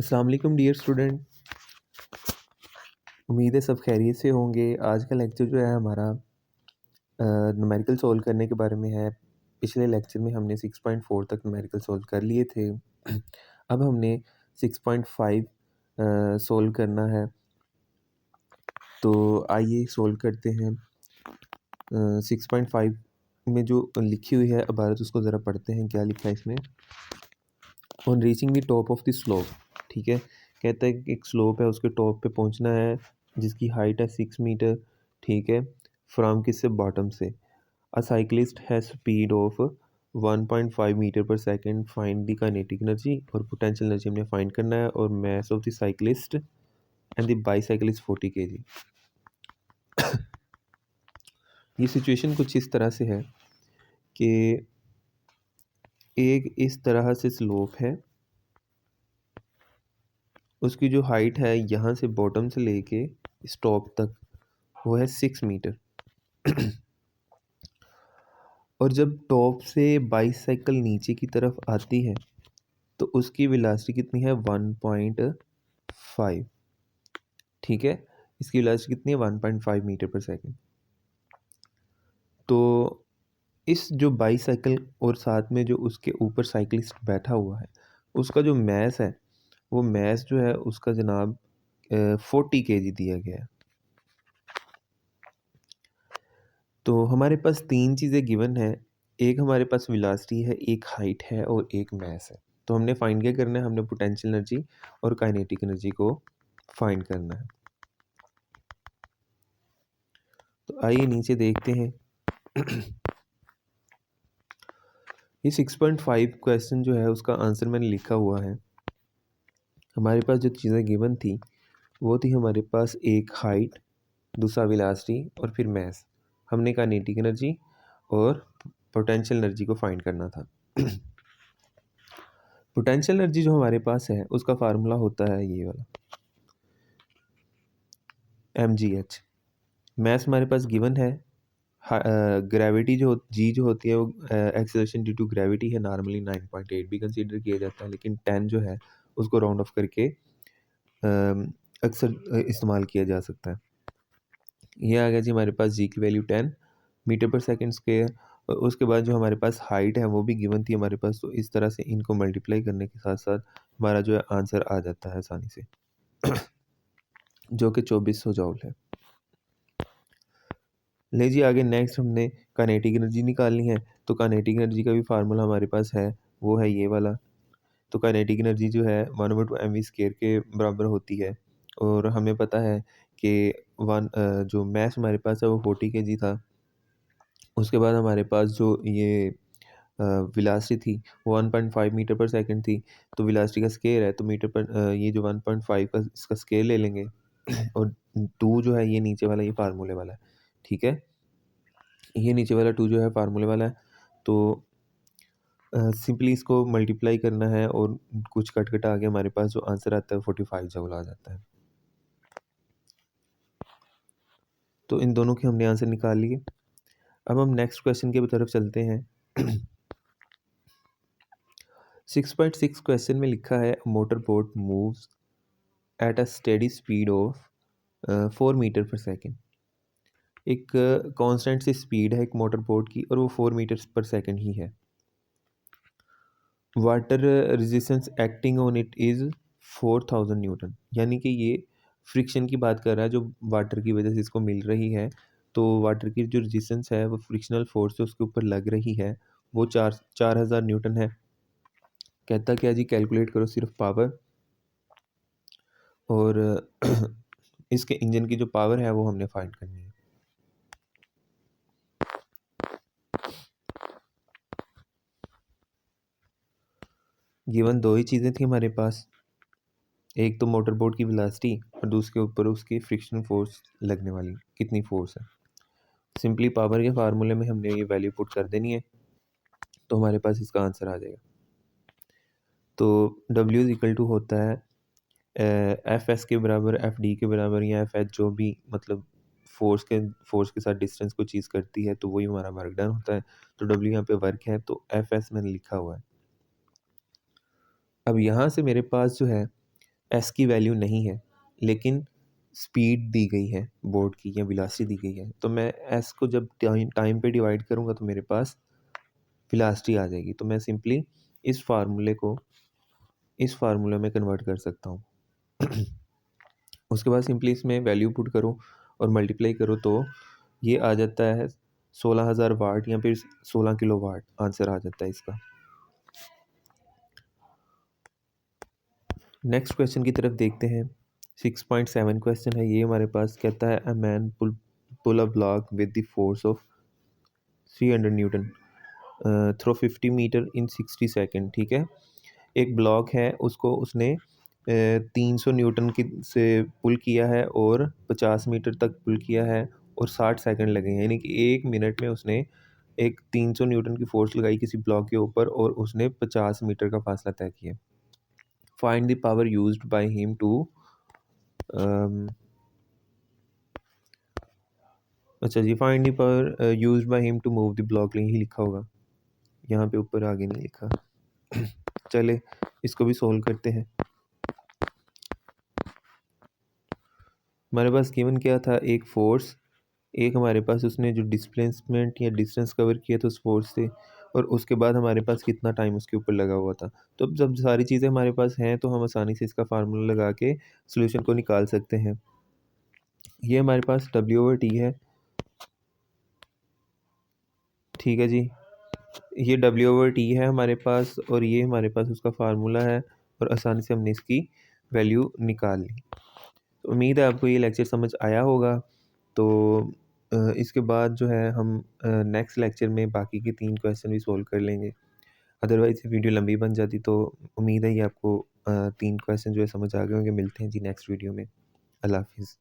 अस्सलाम वालेकुम dear student. उम्मीद है सब खैरियत से होंगे। आज का लेक्चर जो है हमारा न्यूमेरिकल सॉल्व करने के बारे में है। पिछले लेक्चर में हमने 6.4 तक न्यूमेरिकल सॉल्व कर लिए थे। अब हमने 6.5 सॉल्व करना है, तो आइए सॉल्व करते हैं। 6.5 में जो लिखी हुई है इबारत उसको ज़रा पढ़ते हैं। क्या लिखा है इसमें? On reaching the top of the slope, ठीक है। कहता है कि एक स्लोप है, उसके टॉप पे पहुंचना है जिसकी हाइट है 6 मीटर, ठीक है। फ्रॉम किससे? बॉटम से। अ साइक्लिस्ट है speed of 1.5 metre per second, find the kinetic energy. और पोटेंशियल एनर्जी हमने फाइंड करना है। और mass of the cyclist and the bicycle is 40 kg। ये सिचुएशन कुछ इस तरह से है कि एक इस तरह से स्लोप है, उसकी जो हाइट है यहाँ से बॉटम से लेके इस टॉप तक वो है 6 मीटर। और जब टॉप से बाईसाइकिल नीचे की तरफ आती है तो उसकी वेलोसिटी कितनी है? 1.5, ठीक है। इसकी वेलोसिटी कितनी है? 1.5 मीटर पर सेकेंड। तो इस जो बाईसाइकिल और साथ में जो उसके ऊपर साइकिलिस्ट बैठा हुआ है उसका जो मैस है, वो मैस जो है उसका जनाब 40 kg दिया गया है। तो हमारे पास तीन चीज़ें गिवन है। एक हमारे पास वेलोसिटी है, एक हाइट है और एक मैस है। तो हमने फाइंड क्या करना है? हमने पोटेंशियल एनर्जी और काइनेटिक एनर्जी को फाइंड करना है। तो आइए नीचे देखते हैं। ये 6.5 क्वेश्चन जो है उसका आंसर मैंने लिखा हुआ है। हमारे पास जो चीज़ें गिवन थी वो थी हमारे पास एक हाइट, दूसरा वेलोसिटी और फिर मैस। हमने काइनेटिक एनर्जी और पोटेंशियल एनर्जी को फाइंड करना था। पोटेंशियल एनर्जी जो हमारे पास है उसका फार्मूला होता है ये वाला, mgh। मैस हमारे पास गिवन है। ग्रेविटी जो जी जो होती है वो एक्सेलरेशन ड्यू टू ग्रेविटी है, नॉर्मली 9.8 भी कंसीडर किया जाता है, लेकिन 10 जो है उसको राउंड ऑफ करके अक्सर इस्तेमाल किया जा सकता है। ये आ गया जी हमारे पास जी की value 10 metre per second square. और उसके बाद जो हमारे पास हाइट है वो भी गिवन थी हमारे पास। तो इस तरह से इनको मल्टीप्लाई करने के साथ साथ हमारा जो है आंसर आ जाता है आसानी से, जो कि 2400 जूल है। ले जी आगे नेक्स्ट हमने काइनेटिक एनर्जी निकालनी है। तो काइनेटिक एनर्जी का भी फार्मूला हमारे पास है, वो है ये वाला। तो काइनेटिक एनर्जी जो है 1/2mv² के बराबर होती है। और हमें पता है कि जो मैस हमारे पास है वो 40 kg था। उसके बाद हमारे पास जो ये वेलोसिटी थी वो 1.5 मीटर पर सेकंड थी। तो वेलोसिटी का स्केयर है तो मीटर पर ये जो 1.5 का इसका स्केयर ले लेंगे। और 2 जो है ये नीचे वाला, ये फार्मूले वाला है, ठीक है। ये नीचे वाला 2 जो है फार्मूले वाला है। तो सिंपली इसको मल्टीप्लाई करना है और कुछ कट कटा के हमारे पास जो आंसर आता है 45 जूल आ जाता है। तो इन दोनों के हमने आंसर निकाल लिए। अब हम नेक्स्ट क्वेश्चन की तरफ चलते हैं। 6.6 क्वेश्चन में लिखा है motor boat moves at a steady speed of 4 metre per second. एक कांस्टेंट सी स्पीड है एक मोटर बोट की और वो 4 मीटर पर सेकेंड ही है। Water resistance acting on it is 4000 Newton. यानी कि ये फ्रिक्शन की बात कर रहा है जो वाटर की वजह से इसको मिल रही है। तो वाटर की जो रेजिस्टेंस है वो फ्रिक्शनल फोर्स जो उसके ऊपर लग रही है वो 4000 न्यूटन है। कहता क्या जी? कैलकुलेट करो सिर्फ पावर। और इसके इंजन की जो पावर है वो हमने फाइंड करनी है। गिवन दो ही चीज़ें थी हमारे पास, एक तो मोटर बोट की वेलोसिटी और दूसरे ऊपर उसकी फ्रिक्शन फोर्स लगने वाली कितनी फोर्स है। सिंपली पावर के फार्मूले में हमने ये वैल्यू पुट कर देनी है तो हमारे पास इसका आंसर आ जाएगा। तो W इज इक्वल टू होता है एफ एस के बराबर, एफ डी के बराबर, या एफ एच जो भी मतलब फोर्स के साथ डिस्टेंस को चीज़ करती है तो वही हमारा वर्क डन होता है। तो W यहाँ पे वर्क है तो एफ एस मैंने लिखा हुआ है। अब यहाँ से मेरे पास जो है एस की वैल्यू नहीं है, लेकिन स्पीड दी गई है बोर्ड की या वेलोसिटी दी गई है, तो मैं एस को जब टाइम पे डिवाइड करूँगा तो मेरे पास वेलोसिटी आ जाएगी। तो मैं सिंपली इस फार्मूले में कन्वर्ट कर सकता हूँ। उसके बाद सिंपली इसमें वैल्यू पुट करो और मल्टीप्लाई करो तो ये आ जाता है 16,000 वाट या फिर 16 किलो वाट आंसर आ जाता है इसका। नेक्स्ट क्वेश्चन की तरफ देखते हैं। 6.7 क्वेश्चन है ये हमारे पास। कहता है a man pull a block with the force of 300 newton through 50 metre in 60 second. ठीक है, एक ब्लॉक है उसको उसने 300 न्यूटन की से पुल किया है और 50 मीटर तक पुल किया है और 60 सेकंड लगे हैं, यानी कि 1 मिनट में उसने एक 300 न्यूटन की फोर्स लगाई किसी ब्लॉक के ऊपर और उसने 50 मीटर का फासला तय किया। Find the power used by him to अच्छा जी, find the power used by him to move the block, यही लिखा होगा, यहाँ पे ऊपर आगे नहीं लिखा। चले इसको भी सोल्व करते हैं। हमारे पास गिवन क्या था, एक फोर्स, एक हमारे पास उसने जो डिस्प्लेसमेंट या डिस्टेंस कवर किया था उस फोर्स से, और उसके बाद हमारे पास कितना टाइम उसके ऊपर लगा हुआ था। तो अब जब सारी चीज़ें हमारे पास हैं तो हम आसानी से इसका फार्मूला लगा के सोल्यूशन को निकाल सकते हैं। ये हमारे पास W/T है, ठीक है जी, ये W/T है हमारे पास और ये हमारे पास उसका फार्मूला है और आसानी से हमने इसकी वैल्यू निकाल ली। तो उम्मीद है आपको ये लेक्चर समझ आया होगा। तो इसके बाद जो है हम नेक्स्ट लेक्चर में बाकी के 3 क्वेश्चन भी सोल्व कर लेंगे। अदरवाइज़ ये वीडियो लंबी बन जाती, तो उम्मीद है ये आपको 3 क्वेश्चन जो है समझ आ गए होंगे। मिलते हैं जी नेक्स्ट वीडियो में। अल्लाह हाफ़िज़।